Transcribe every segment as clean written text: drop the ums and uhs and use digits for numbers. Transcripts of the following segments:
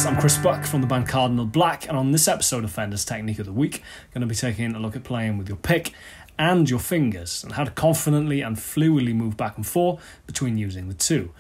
friends, I'm Buck from the band Cardinal Black, and on this episode of Fender's Technique of the Week, I'm going to be taking a look at playing with your pick and your fingers, and how to confidently and fluidly move back and forth between using the two.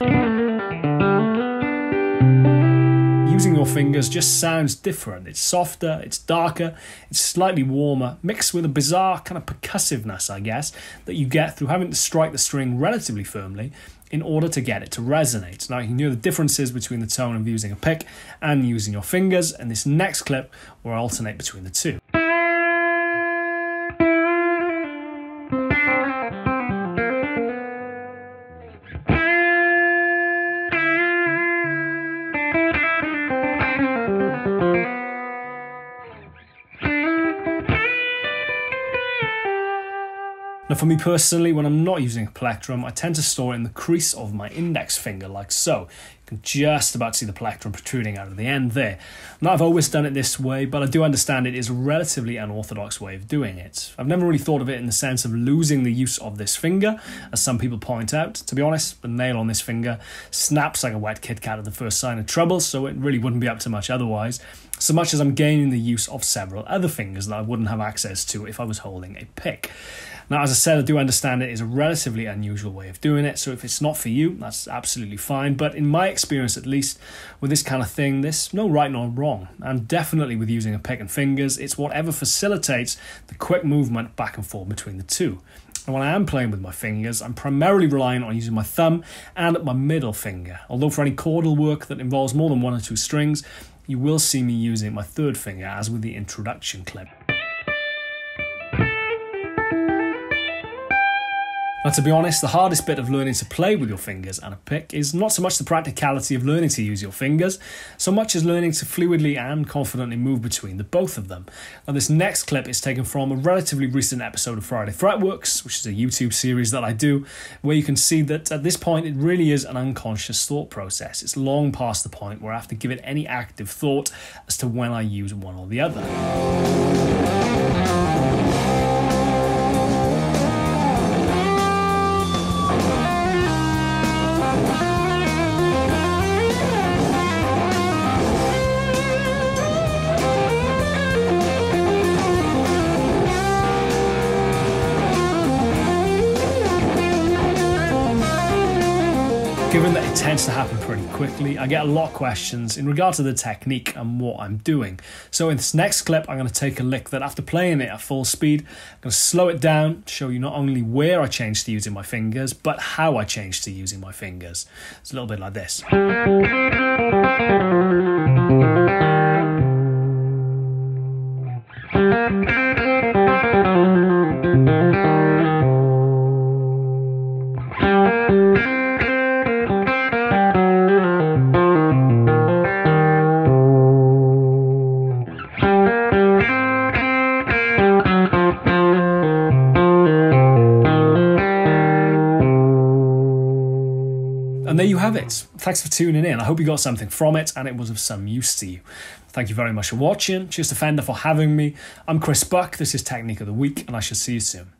Using your fingers just sounds different. It's softer, it's darker, it's slightly warmer, mixed with a bizarre kind of percussiveness, I guess, that you get through having to strike the string relatively firmly in order to get it to resonate. Now, you can hear the differences between the tone of using a pick and using your fingers, and this next clip will alternate between the two. Now, for me personally, when I'm not using a plectrum, I tend to store it in the crease of my index finger, like so. You can just about see the plectrum protruding out of the end there. Now, I've always done it this way, but I do understand it is a relatively unorthodox way of doing it. I've never really thought of it in the sense of losing the use of this finger, as some people point out. To be honest, the nail on this finger snaps like a wet Kit Kat at the first sign of trouble, so it really wouldn't be up to much otherwise, so much as I'm gaining the use of several other fingers that I wouldn't have access to if I was holding a pick. Now, as I said, I do understand it is a relatively unusual way of doing it, so if it's not for you, that's absolutely fine. But in my experience, at least, with this kind of thing, there's no right nor wrong. And definitely with using a pick and fingers, it's whatever facilitates the quick movement back and forth between the two. And when I am playing with my fingers, I'm primarily relying on using my thumb and my middle finger. Although for any chordal work that involves more than one or two strings, you will see me using my third finger, as with the introduction clip. Now, to be honest, the hardest bit of learning to play with your fingers and a pick is not so much the practicality of learning to use your fingers, so much as learning to fluidly and confidently move between the both of them. Now, this next clip is taken from a relatively recent episode of Friday Fretworks, which is a YouTube series that I do, where you can see that at this point it really is an unconscious thought process. It's long past the point where I have to give it any active thought as to when I use one or the other. Given that it tends to happen pretty quickly, I get a lot of questions in regard to the technique and what I'm doing. So in this next clip, I'm going to take a lick that after playing it at full speed, I'm going to slow it down, show you not only where I changed to using my fingers, but how I changed to using my fingers. It's a little bit like this. And there you have it. Thanks for tuning in. I hope you got something from it and it was of some use to you. Thank you very much for watching. Cheers to Fender for having me. I'm Buck. This is Technique of the Week, and I shall see you soon.